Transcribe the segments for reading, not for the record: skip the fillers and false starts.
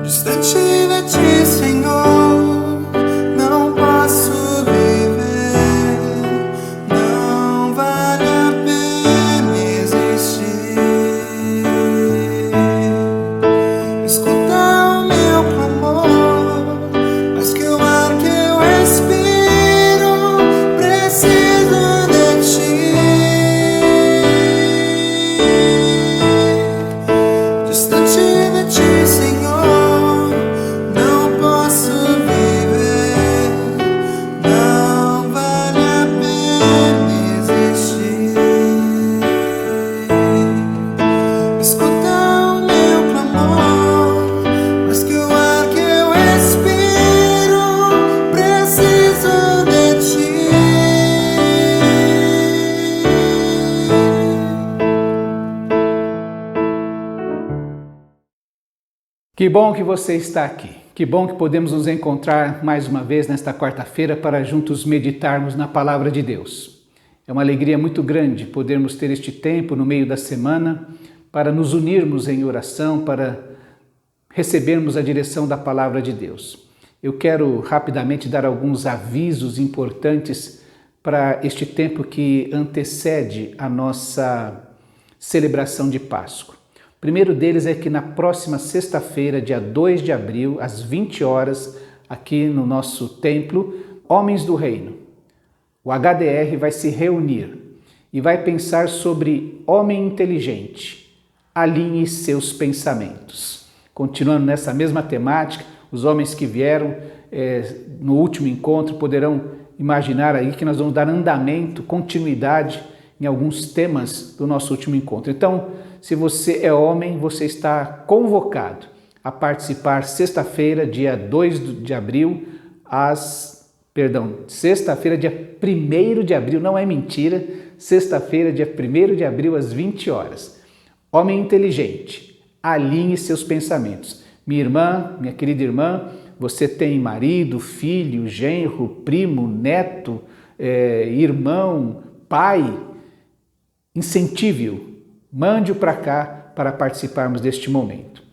Distante de ti, Senhor, não posso viver. Não vale a pena existir. Escuta o meu clamor, mas que o ar que eu respiro preciso de ti. Distante de ti, Senhor, não posso viver. Não vale a pena existir. Escuta o meu clamor, mas que o ar que eu respiro preciso de ti. Que bom que você está aqui. Que bom que podemos nos encontrar mais uma vez nesta quarta-feira para juntos meditarmos na Palavra de Deus. É uma alegria muito grande podermos ter este tempo no meio da semana para nos unirmos em oração, para recebermos a direção da Palavra de Deus. Eu quero rapidamente dar alguns avisos importantes para este tempo que antecede a nossa celebração de Páscoa. O primeiro deles é que na próxima sexta-feira, dia 2 de abril, às 20 horas, aqui no nosso templo, Homens do Reino, o HDR vai se reunir e vai pensar sobre homem inteligente, alinhe seus pensamentos. Continuando nessa mesma temática, os homens que vieram no último encontro poderão imaginar aí que nós vamos dar andamento, continuidade em alguns temas do nosso último encontro. Então, se você é homem, você está convocado a participar sexta-feira, dia 2 de abril, sexta-feira, dia 1º de abril, não é mentira, sexta-feira, dia 1º de abril, às 20 horas. Homem inteligente, alinhe seus pensamentos. Minha irmã, minha querida irmã, você tem marido, filho, genro, primo, neto, irmão, pai, incentive-o. Mande-o para cá para participarmos deste momento.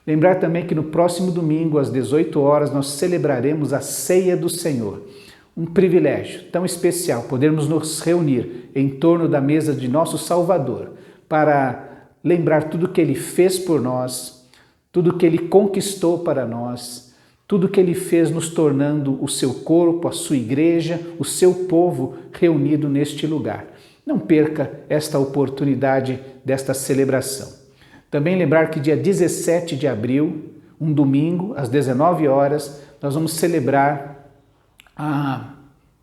Lembrar também que no próximo domingo, às 18 horas, nós celebraremos a Ceia do Senhor. Um privilégio tão especial podermos nos reunir em torno da mesa de nosso Salvador para lembrar tudo que Ele fez por nós, tudo que Ele conquistou para nós, tudo que Ele fez nos tornando o seu corpo, a sua igreja, o seu povo reunido neste lugar. Não perca esta oportunidade desta celebração. Também lembrar que dia 17 de abril, um domingo, às 19 horas, nós vamos celebrar a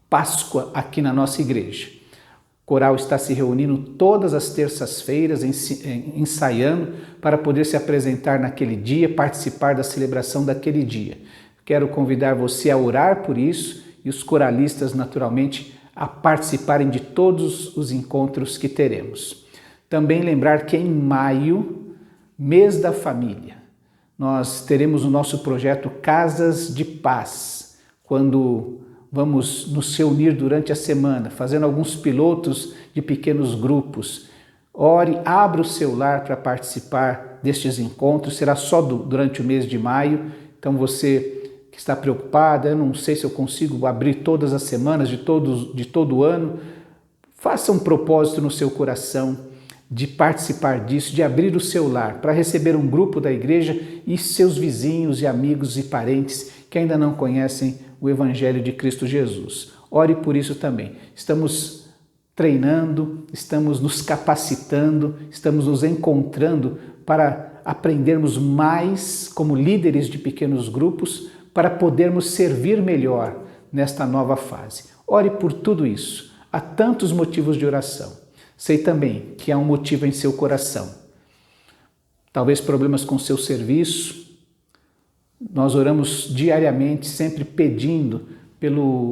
Páscoa aqui na nossa igreja. O coral está se reunindo todas as terças-feiras, ensaiando para poder se apresentar naquele dia, participar da celebração daquele dia. Quero convidar você a orar por isso e os coralistas, naturalmente, a participarem de todos os encontros que teremos. Também lembrar que em maio, mês da família, nós teremos o nosso projeto Casas de Paz, quando vamos nos reunir durante a semana, fazendo alguns pilotos de pequenos grupos. Ore, abra o seu lar para participar destes encontros, será só durante o mês de maio, então você que está preocupada, eu não sei se eu consigo abrir todas as semanas de todo o ano, faça um propósito no seu coração de participar disso, de abrir o seu lar para receber um grupo da igreja e seus vizinhos e amigos e parentes que ainda não conhecem o Evangelho de Cristo Jesus. Ore por isso também. Estamos treinando, estamos nos capacitando, estamos nos encontrando para aprendermos mais como líderes de pequenos grupos, para podermos servir melhor nesta nova fase. Ore por tudo isso. Há tantos motivos de oração. Sei também que há um motivo em seu coração. Talvez problemas com seu serviço. Nós oramos diariamente, sempre pedindo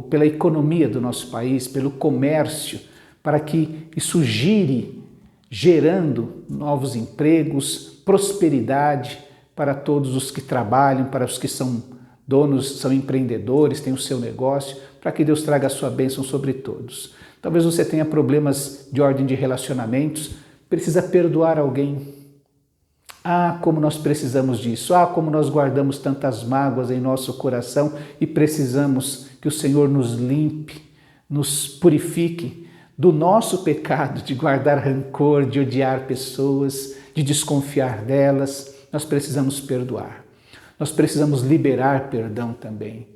pela economia do nosso país, pelo comércio, para que isso gire, gerando novos empregos, prosperidade para todos os que trabalham, para os que são donos, são empreendedores, têm o seu negócio, para que Deus traga a sua bênção sobre todos. Talvez você tenha problemas de ordem de relacionamentos, precisa perdoar alguém. Ah, como nós precisamos disso. Ah, como nós guardamos tantas mágoas em nosso coração e precisamos que o Senhor nos limpe, nos purifique do nosso pecado de guardar rancor, de odiar pessoas, de desconfiar delas. Nós precisamos perdoar. Nós precisamos liberar perdão também.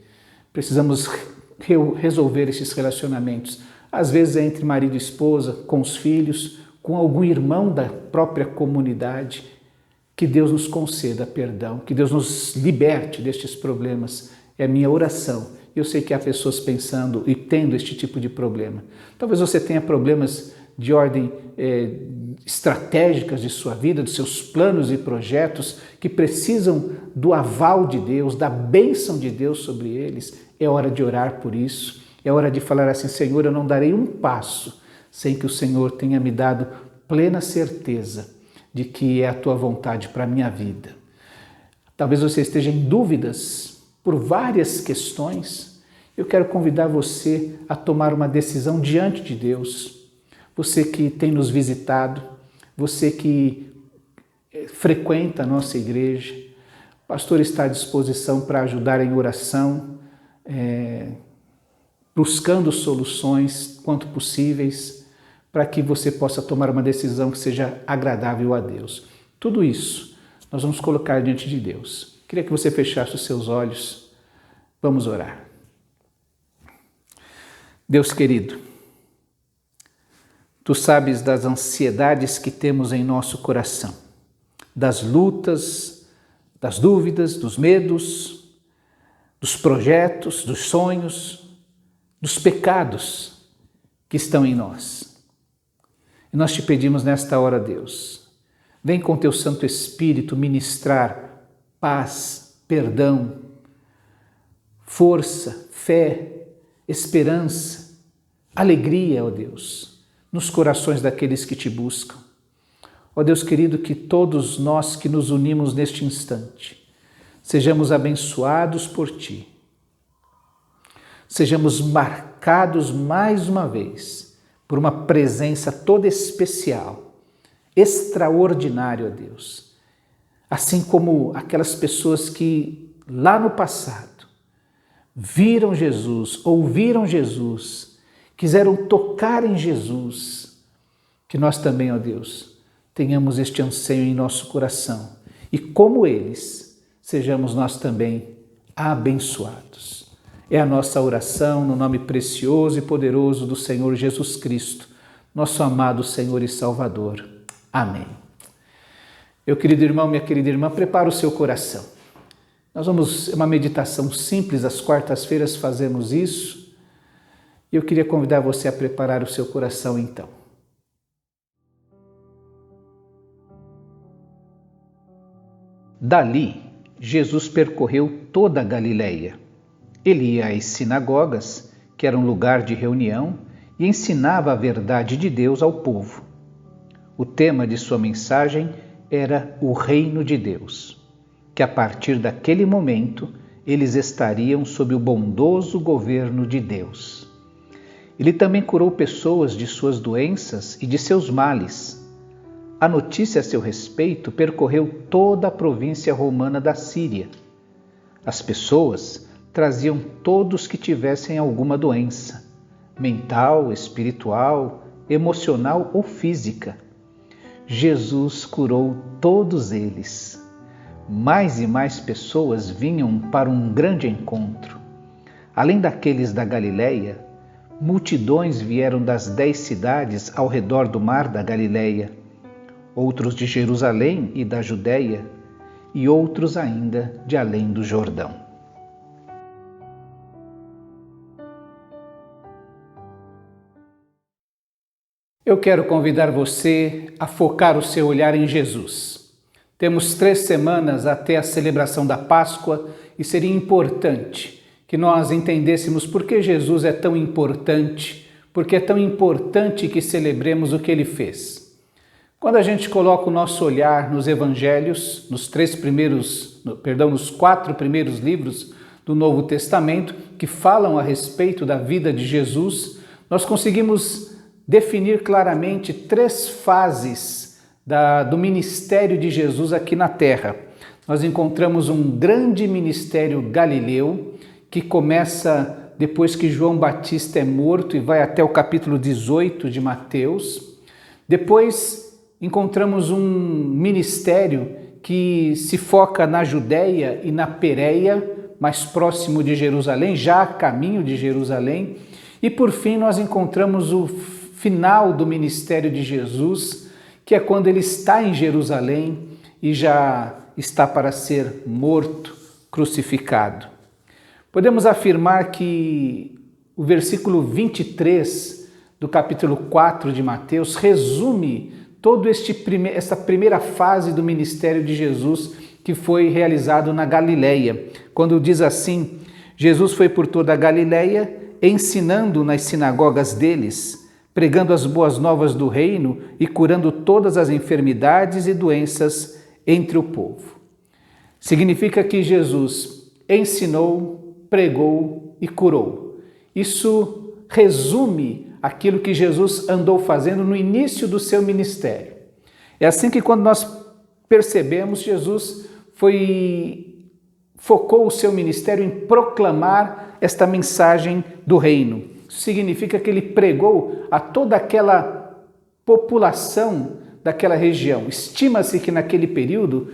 Precisamos resolver esses relacionamentos. Às vezes é entre marido e esposa, com os filhos, com algum irmão da própria comunidade. Que Deus nos conceda perdão, que Deus nos liberte destes problemas. É a minha oração. Eu sei que há pessoas pensando e tendo este tipo de problema. Talvez você tenha problemas de ordem estratégicas de sua vida, dos seus planos e projetos que precisam do aval de Deus, da bênção de Deus sobre eles. É hora de orar por isso. É hora de falar assim: Senhor, eu não darei um passo sem que o Senhor tenha me dado plena certeza de que é a tua vontade para a minha vida. Talvez você esteja em dúvidas por várias questões. Eu quero convidar você a tomar uma decisão diante de Deus. Você que tem nos visitado, você que frequenta a nossa igreja, o pastor está à disposição para ajudar em oração, buscando soluções quanto possíveis, para que você possa tomar uma decisão que seja agradável a Deus. Tudo isso nós vamos colocar diante de Deus. Queria que você fechasse os seus olhos. Vamos orar. Deus querido, Tu sabes das ansiedades que temos em nosso coração, das lutas, das dúvidas, dos medos, dos projetos, dos sonhos, dos pecados que estão em nós. E nós te pedimos nesta hora, Deus, vem com Teu Santo Espírito ministrar paz, perdão, força, fé, esperança, alegria, ó Deus, nos corações daqueles que Te buscam. Ó Deus querido, que todos nós que nos unimos neste instante, sejamos abençoados por Ti, sejamos marcados mais uma vez por uma presença toda especial, extraordinária, ó Deus. Assim como aquelas pessoas que lá no passado viram Jesus, ouviram Jesus, quiseram tocar em Jesus, que nós também, ó Deus, tenhamos este anseio em nosso coração e, como eles, sejamos nós também abençoados. É a nossa oração no nome precioso e poderoso do Senhor Jesus Cristo, nosso amado Senhor e Salvador. Amém. Meu querido irmão, minha querida irmã, prepara o seu coração. Nós vamos, é uma meditação simples, às quartas-feiras fazemos isso. E eu queria convidar você a preparar o seu coração então. Dali, Jesus percorreu toda a Galileia. Ele ia às sinagogas, que era um lugar de reunião, e ensinava a verdade de Deus ao povo. O tema de sua mensagem era o reino de Deus, que a partir daquele momento eles estariam sob o bondoso governo de Deus. Ele também curou pessoas de suas doenças e de seus males. A notícia a seu respeito percorreu toda a província romana da Síria. As pessoas traziam todos que tivessem alguma doença, mental, espiritual, emocional ou física. Jesus curou todos eles. Mais e mais pessoas vinham para um grande encontro. Além daqueles da Galileia, multidões vieram das 10 cidades ao redor do mar da Galileia, outros de Jerusalém e da Judéia, e outros ainda de além do Jordão. Eu quero convidar você a focar o seu olhar em Jesus. Temos 3 semanas até a celebração da Páscoa e seria importante que nós entendêssemos por que Jesus é tão importante, porque é tão importante que celebremos o que Ele fez. Quando a gente coloca o nosso olhar nos evangelhos, nos 4 primeiros livros do Novo Testamento, que falam a respeito da vida de Jesus, nós conseguimos definir claramente 3 fases do ministério de Jesus aqui na terra. Nós encontramos um grande ministério galileu que começa depois que João Batista é morto e vai até o capítulo 18 de Mateus. Depois encontramos um ministério que se foca na Judéia e na Pérea, mais próximo de Jerusalém, já a caminho de Jerusalém. E por fim nós encontramos o final do ministério de Jesus, que é quando ele está em Jerusalém e já está para ser morto, crucificado. Podemos afirmar que o versículo 23 do capítulo 4 de Mateus resume toda essa primeira fase do ministério de Jesus que foi realizado na Galileia. Quando diz assim: Jesus foi por toda a Galileia, ensinando nas sinagogas deles, pregando as boas novas do reino e curando todas as enfermidades e doenças entre o povo. Significa que Jesus ensinou, pregou e curou. Isso resume aquilo que Jesus andou fazendo no início do seu ministério. É assim que quando nós percebemos, Jesus focou o seu ministério em proclamar esta mensagem do reino. Isso significa que ele pregou a toda aquela população daquela região. Estima-se que naquele período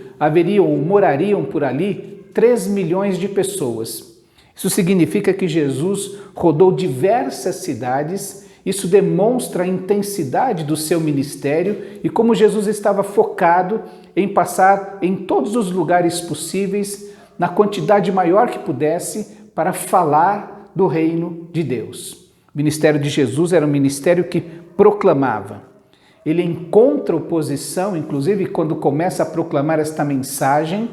morariam por ali 3 milhões de pessoas. Isso significa que Jesus rodou diversas cidades. Isso demonstra a intensidade do seu ministério e como Jesus estava focado em passar em todos os lugares possíveis, na quantidade maior que pudesse, para falar do reino de Deus. O ministério de Jesus era um ministério que proclamava. Ele encontra oposição, inclusive quando começa a proclamar esta mensagem,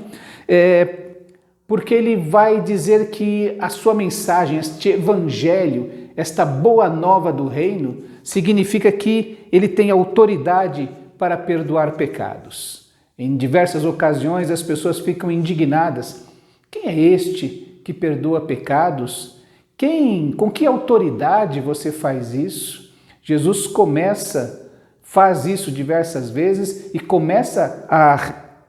porque ele vai dizer que a sua mensagem, este evangelho, esta boa nova do reino, significa que ele tem autoridade para perdoar pecados. Em diversas ocasiões as pessoas ficam indignadas. Quem é este que perdoa pecados? Com que autoridade você faz isso? Jesus faz isso diversas vezes e começa a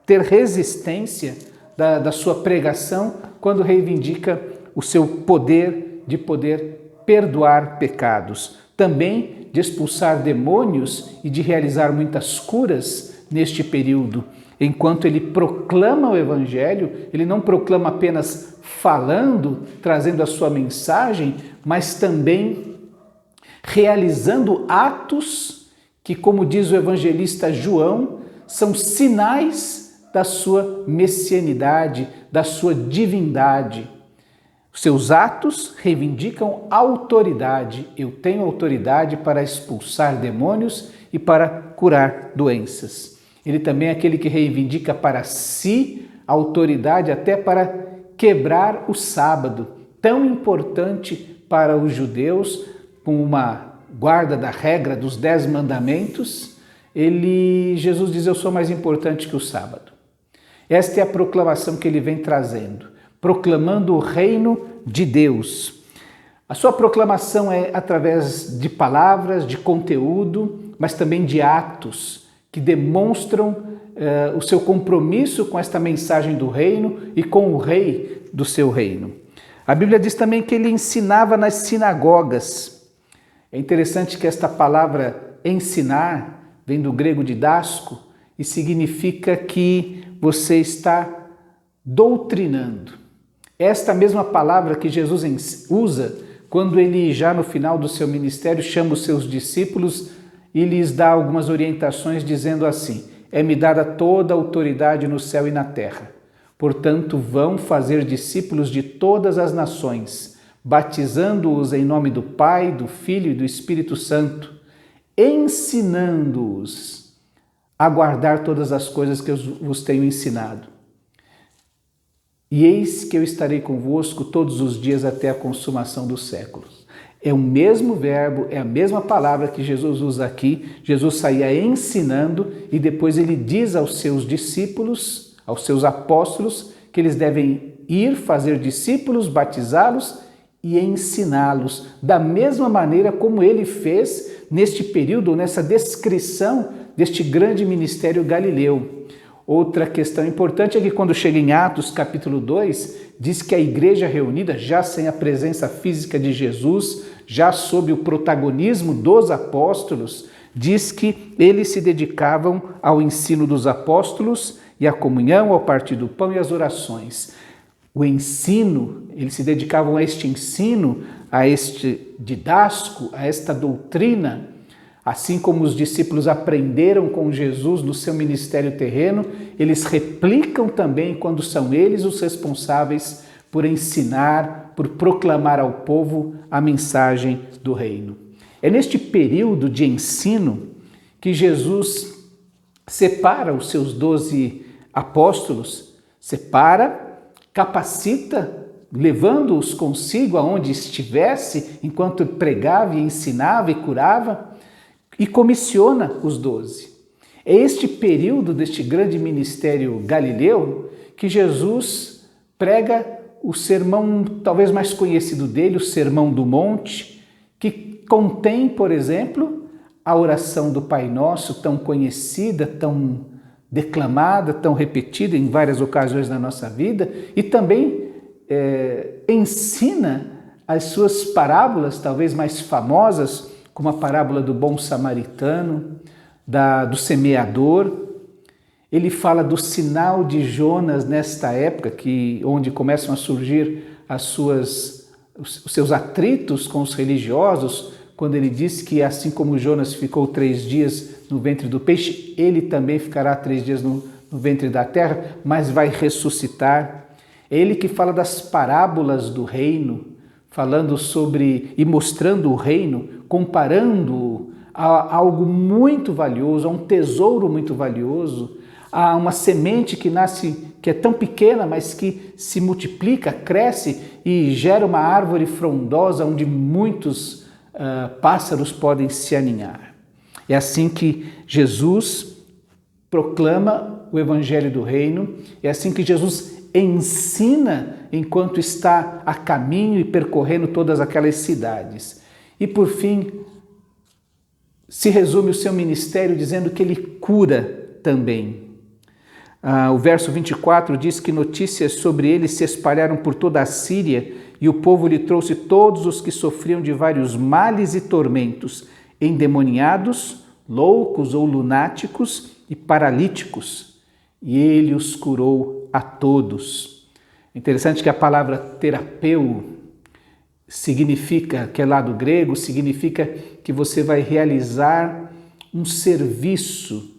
ter resistência da sua pregação quando reivindica o seu poder de poder perdoar pecados, também de expulsar demônios e de realizar muitas curas neste período. Enquanto ele proclama o evangelho, ele não proclama apenas falando, trazendo a sua mensagem, mas também realizando atos que, como diz o evangelista João, são sinais da sua messianidade, da sua divindade. Seus atos reivindicam autoridade. Eu tenho autoridade para expulsar demônios e para curar doenças. Ele também é aquele que reivindica para si a autoridade até para quebrar o sábado, tão importante para os judeus, com uma guarda da regra dos 10 mandamentos. Jesus diz: eu sou mais importante que o sábado. Esta é a proclamação que ele vem trazendo, proclamando o reino de Deus. A sua proclamação é através de palavras, de conteúdo, mas também de atos que demonstram o seu compromisso com esta mensagem do reino e com o rei do seu reino. A Bíblia diz também que ele ensinava nas sinagogas. É interessante que esta palavra ensinar vem do grego didasco e significa que você está doutrinando. Esta mesma palavra que Jesus usa quando ele, já no final do seu ministério, chama os seus discípulos e lhes dá algumas orientações dizendo assim: é-me dada toda a autoridade no céu e na terra. Portanto, vão fazer discípulos de todas as nações, batizando-os em nome do Pai, do Filho e do Espírito Santo, ensinando-os a guardar todas as coisas que eu vos tenho ensinado. E eis que eu estarei convosco todos os dias até a consumação dos séculos. É o mesmo verbo, é a mesma palavra que Jesus usa aqui. Jesus saía ensinando e depois ele diz aos seus discípulos, aos seus apóstolos, que eles devem ir fazer discípulos, batizá-los e ensiná-los, da mesma maneira como ele fez neste período, nessa descrição deste grande ministério galileu. Outra questão importante é que quando chega em Atos capítulo 2, diz que a igreja reunida, já sem a presença física de Jesus, já sob o protagonismo dos apóstolos, diz que eles se dedicavam ao ensino dos apóstolos e à comunhão, ao partir do pão e às orações. O ensino, eles se dedicavam a este ensino, a este didasco, a esta doutrina, assim como os discípulos aprenderam com Jesus no seu ministério terreno, eles replicam também quando são eles os responsáveis por ensinar, por proclamar ao povo a mensagem do reino. É neste período de ensino que Jesus separa os seus 12 apóstolos, separa, capacita, levando-os consigo aonde estivesse, enquanto pregava e ensinava e curava, e comissiona os 12. É este período deste grande ministério galileu que Jesus prega o sermão talvez mais conhecido dele, o Sermão do Monte, que contém, por exemplo, a oração do Pai Nosso, tão conhecida, tão declamada, tão repetida em várias ocasiões na nossa vida, e também ensina as suas parábolas, talvez mais famosas, como a parábola do bom samaritano, do semeador. Ele fala do sinal de Jonas nesta época, onde começam a surgir os seus atritos com os religiosos, quando ele diz que assim como Jonas ficou 3 dias no ventre do peixe, ele também ficará 3 dias no ventre da terra, mas vai ressuscitar. É ele que fala das parábolas do reino, falando sobre e mostrando o reino, comparando a algo muito valioso, a um tesouro muito valioso, a uma semente que nasce, que é tão pequena, mas que se multiplica, cresce e gera uma árvore frondosa onde muitos pássaros podem se aninhar. É assim que Jesus proclama o Evangelho do Reino, é assim que Jesus ensina enquanto está a caminho e percorrendo todas aquelas cidades. E por fim, se resume o seu ministério dizendo que ele cura também. O verso 24 diz que notícias sobre ele se espalharam por toda a Síria e o povo lhe trouxe todos os que sofriam de vários males e tormentos, endemoniados, loucos ou lunáticos e paralíticos, e ele os curou a todos. Interessante que a palavra terapeu significa, que é lá do grego, significa que você vai realizar um serviço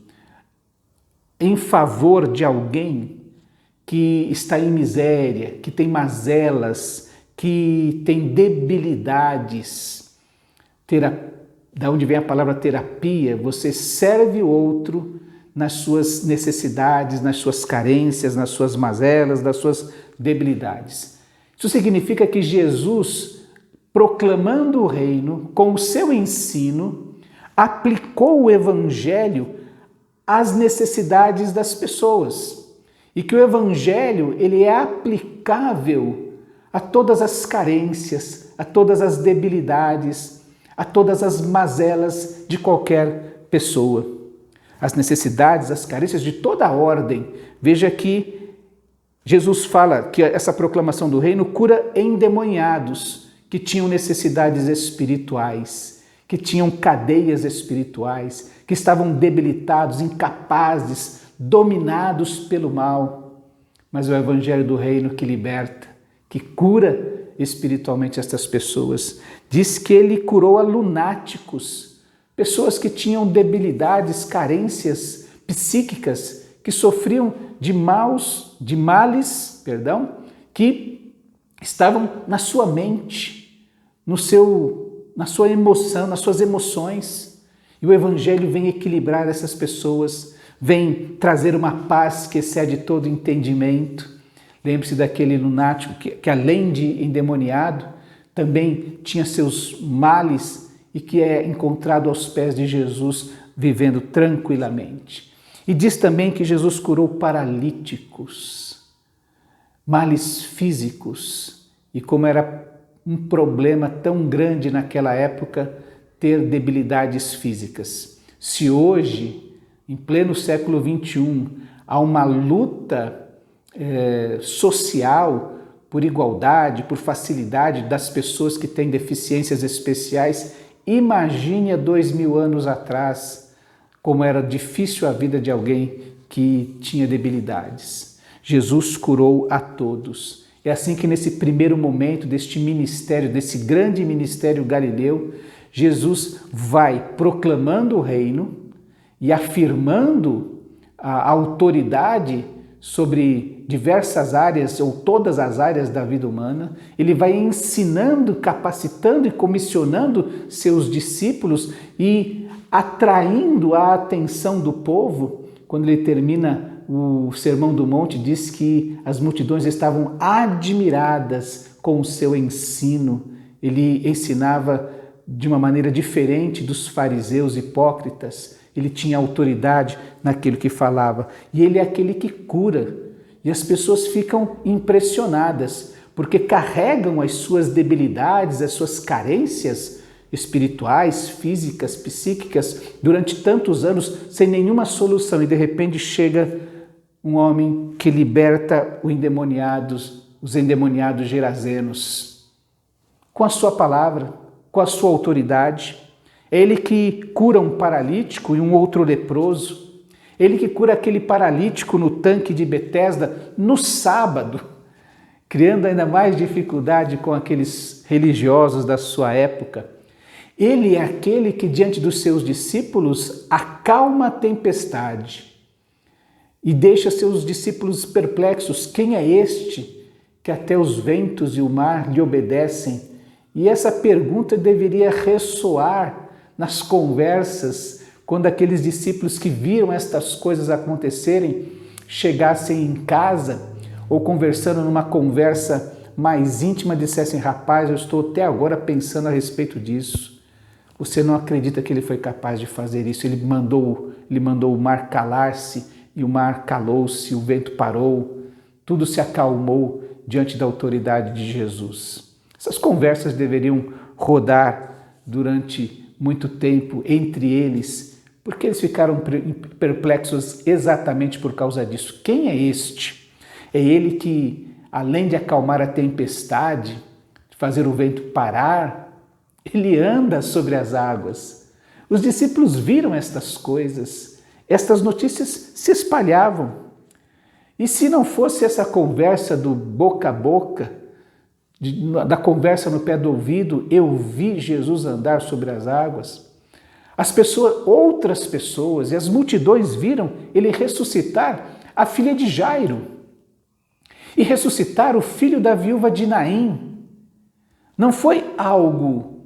em favor de alguém que está em miséria, que tem mazelas, que tem debilidades. Da onde vem a palavra terapia, você serve o outro nas suas necessidades, nas suas carências, nas suas mazelas, nas suas debilidades. Isso significa que Jesus, proclamando o reino, com o seu ensino, aplicou o evangelho às necessidades das pessoas. E que o evangelho, ele é aplicável a todas as carências, a todas as debilidades, a todas as mazelas de qualquer pessoa. As necessidades, as carências de toda a ordem. Veja que Jesus fala que essa proclamação do reino cura endemoniados que tinham necessidades espirituais, que tinham cadeias espirituais, que estavam debilitados, incapazes, dominados pelo mal. Mas o evangelho do reino que liberta, que cura espiritualmente estas pessoas. Diz que ele curou a lunáticos, pessoas que tinham debilidades, carências psíquicas, que sofriam de males, que estavam na sua mente, na sua emoção, nas suas emoções. E o evangelho vem equilibrar essas pessoas, vem trazer uma paz que excede todo entendimento. Lembre-se daquele lunático que além de endemoniado, também tinha seus males e que é encontrado aos pés de Jesus, vivendo tranquilamente. E diz também que Jesus curou paralíticos, males físicos. E como era um problema tão grande naquela época ter debilidades físicas. Se hoje em pleno século XXI, há uma luta social por igualdade, por facilidade das pessoas que têm deficiências especiais. Imagine há 2000 anos atrás como era difícil a vida de alguém que tinha debilidades. Jesus curou a todos. É assim que nesse primeiro momento deste ministério, desse grande ministério galileu, Jesus vai proclamando o reino e afirmando a autoridade sobre diversas áreas ou todas as áreas da vida humana. Ele vai ensinando, capacitando e comissionando seus discípulos e atraindo a atenção do povo. Quando ele termina o Sermão do Monte, diz que as multidões estavam admiradas com o seu ensino. Ele ensinava de uma maneira diferente dos fariseus hipócritas. Ele tinha autoridade naquilo que falava. E ele é aquele que cura. E as pessoas ficam impressionadas, porque carregam as suas debilidades, as suas carências espirituais, físicas, psíquicas, durante tantos anos, sem nenhuma solução. E de repente chega um homem que liberta os endemoniados gerazenos, com a sua palavra, com a sua autoridade. É ele que cura um paralítico e um outro leproso. Ele que cura aquele paralítico no tanque de Betesda no sábado, criando ainda mais dificuldade com aqueles religiosos da sua época. Ele é aquele que, diante dos seus discípulos, acalma a tempestade e deixa seus discípulos perplexos. Quem é este que até os ventos e o mar lhe obedecem? E essa pergunta deveria ressoar nas conversas, quando aqueles discípulos que viram estas coisas acontecerem chegassem em casa ou conversando numa conversa mais íntima, dissessem: rapaz, eu estou até agora pensando a respeito disso. Você não acredita que ele foi capaz de fazer isso? Ele mandou o mar calar-se e o mar calou-se, o vento parou, tudo se acalmou diante da autoridade de Jesus. Essas conversas deveriam rodar durante muito tempo entre eles, porque eles ficaram perplexos exatamente por causa disso. Quem é este? É ele que, além de acalmar a tempestade, de fazer o vento parar, ele anda sobre as águas. Os discípulos viram estas coisas, estas notícias se espalhavam. E se não fosse essa conversa do boca a boca, da conversa no pé do ouvido, eu vi Jesus andar sobre as águas, outras pessoas e as multidões viram ele ressuscitar a filha de Jairo e ressuscitar o filho da viúva de Naim. Não foi algo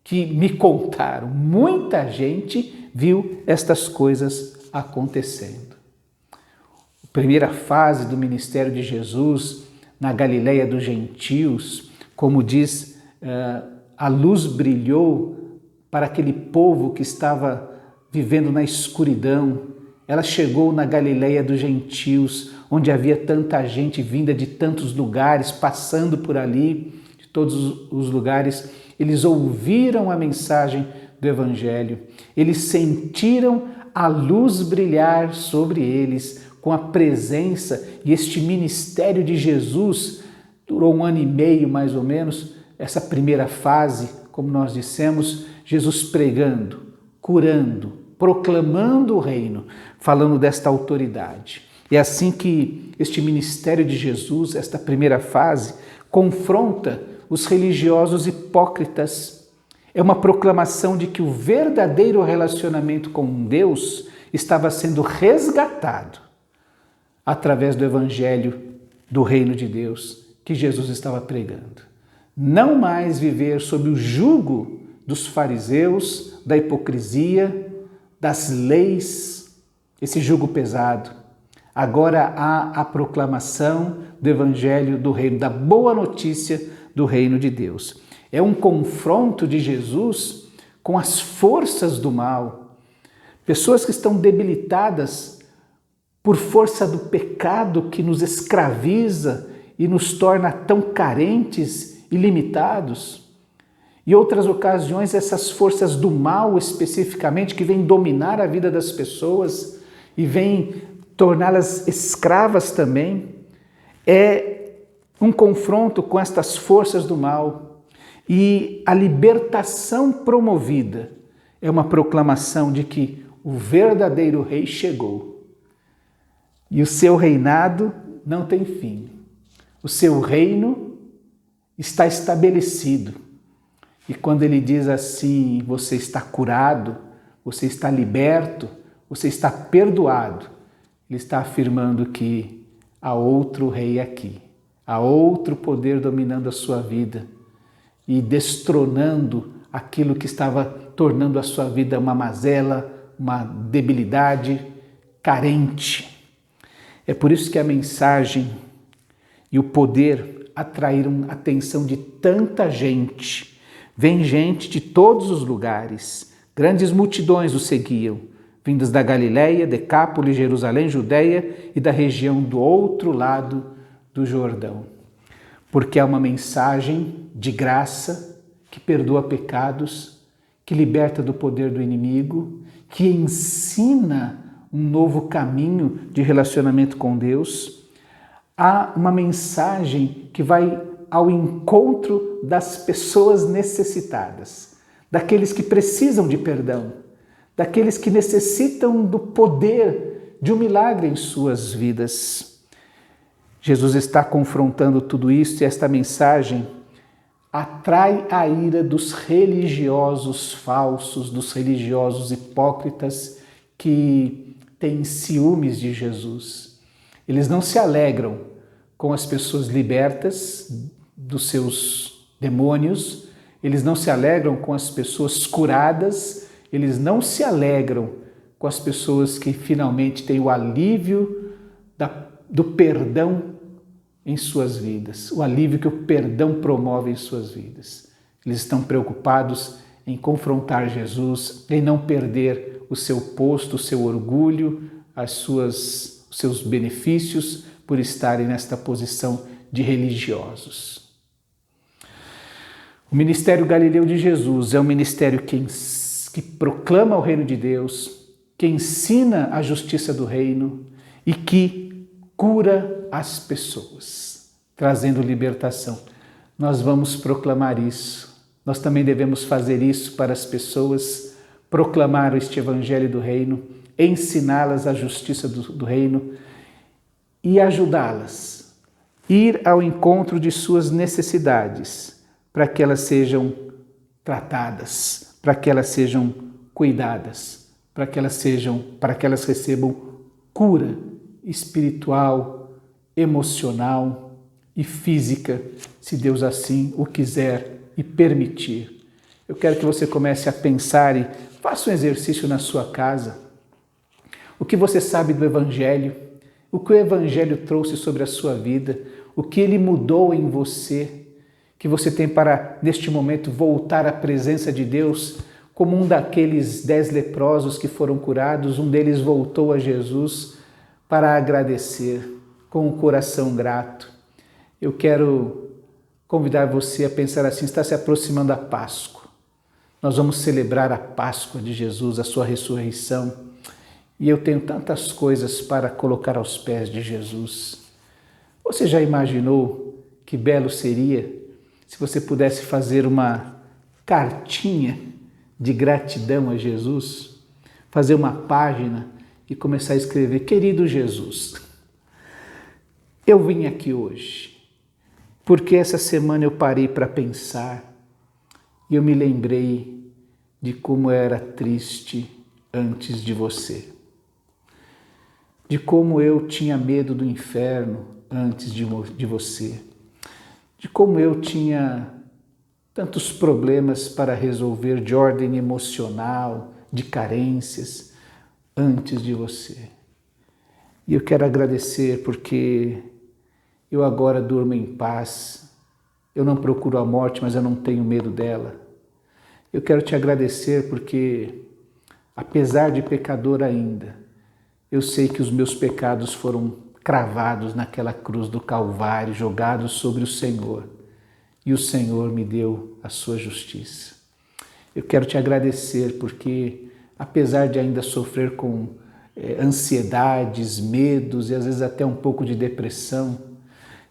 que me contaram, muita gente viu estas coisas acontecendo. A primeira fase do ministério de Jesus na Galileia dos gentios, como diz, a luz brilhou para aquele povo que estava vivendo na escuridão. Ela chegou na Galileia dos gentios, onde havia tanta gente vinda de tantos lugares, passando por ali, de todos os lugares. Eles ouviram a mensagem do Evangelho, eles sentiram a luz brilhar sobre eles com a presença, e este ministério de Jesus durou 1 ano e meio mais ou menos, essa primeira fase, como nós dissemos, Jesus pregando, curando, proclamando o reino, falando desta autoridade. É assim que este ministério de Jesus, esta primeira fase, confronta os religiosos hipócritas. É uma proclamação de que o verdadeiro relacionamento com Deus estava sendo resgatado através do Evangelho do Reino de Deus que Jesus estava pregando. Não mais viver sob o jugo dos fariseus, da hipocrisia, das leis, esse jugo pesado. Agora há a proclamação do Evangelho do Reino, da boa notícia do Reino de Deus. É um confronto de Jesus com as forças do mal. Pessoas que estão debilitadas por força do pecado que nos escraviza e nos torna tão carentes e limitados. Em outras ocasiões, essas forças do mal especificamente que vêm dominar a vida das pessoas e vem torná-las escravas também. É um confronto com estas forças do mal, e a libertação promovida é uma proclamação de que o verdadeiro rei chegou e o seu reinado não tem fim. O seu reino está estabelecido. E quando ele diz assim, você está curado, você está liberto, você está perdoado, ele está afirmando que há outro rei aqui, há outro poder dominando a sua vida e destronando aquilo que estava tornando a sua vida uma mazela, uma debilidade, carente. É por isso que a mensagem e o poder atraíram a atenção de tanta gente. Vem gente de todos os lugares, grandes multidões o seguiam, vindas da Galiléia, Decápolis, Jerusalém, Judeia e da região do outro lado do Jordão. Porque é uma mensagem de graça que perdoa pecados, que liberta do poder do inimigo, que ensina um novo caminho de relacionamento com Deus. Há uma mensagem que vai ao encontro das pessoas necessitadas, daqueles que precisam de perdão, daqueles que necessitam do poder de um milagre em suas vidas. Jesus está confrontando tudo isso, e esta mensagem atrai a ira dos religiosos falsos, dos religiosos hipócritas que têm ciúmes de Jesus. Eles não se alegram com as pessoas libertas dos seus demônios, eles não se alegram com as pessoas curadas, eles não se alegram com as pessoas que finalmente têm o alívio do perdão em suas vidas, o alívio que o perdão promove em suas vidas. Eles estão preocupados em confrontar Jesus, em não perder o seu posto, o seu orgulho, os seus benefícios por estarem nesta posição de religiosos. O ministério galileu de Jesus é um ministério que proclama o reino de Deus, que ensina a justiça do reino e que cura as pessoas, trazendo libertação. Nós vamos proclamar isso. Nós também devemos fazer isso para as pessoas, proclamar este evangelho do reino, ensiná-las a justiça do reino e ajudá-las a ir ao encontro de suas necessidades, para que elas sejam tratadas, para que elas sejam cuidadas, para que elas recebam cura espiritual, emocional e física, se Deus assim o quiser e permitir. Eu quero que você comece a pensar e faça um exercício na sua casa. O que você sabe do Evangelho? O que o Evangelho trouxe sobre a sua vida? O que ele mudou em você? Que você tem para, neste momento, voltar à presença de Deus, como um daqueles 10 leprosos que foram curados, um deles voltou a Jesus para agradecer com um coração grato. Eu quero convidar você a pensar assim: está se aproximando a Páscoa. Nós vamos celebrar a Páscoa de Jesus, a sua ressurreição. E eu tenho tantas coisas para colocar aos pés de Jesus. Você já imaginou que belo seria se você pudesse fazer uma cartinha de gratidão a Jesus? Fazer uma página e começar a escrever: querido Jesus, eu vim aqui hoje porque essa semana eu parei para pensar e eu me lembrei de como era triste antes de você. De como eu tinha medo do inferno antes de você. De como eu tinha tantos problemas para resolver de ordem emocional, de carências, antes de você. E eu quero agradecer porque eu agora durmo em paz. Eu não procuro a morte, mas eu não tenho medo dela. Eu quero te agradecer porque, apesar de pecador ainda, eu sei que os meus pecados foram cravados naquela cruz do Calvário, jogados sobre o Senhor. E o Senhor me deu a sua justiça. Eu quero te agradecer porque, apesar de ainda sofrer com ansiedades, medos e às vezes até um pouco de depressão,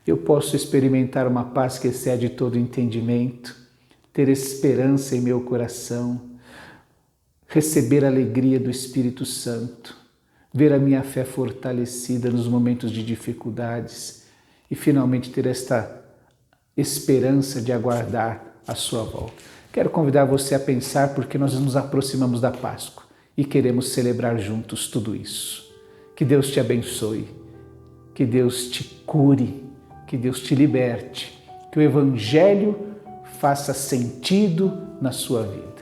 eu posso experimentar uma paz que excede todo entendimento, ter esperança em meu coração, receber a alegria do Espírito Santo, ver a minha fé fortalecida nos momentos de dificuldades e finalmente ter esta esperança de aguardar a sua volta. Quero convidar você a pensar porque nós nos aproximamos da Páscoa e queremos celebrar juntos tudo isso. Que Deus te abençoe, que Deus te cure, que Deus te liberte, que o Evangelho faça sentido na sua vida.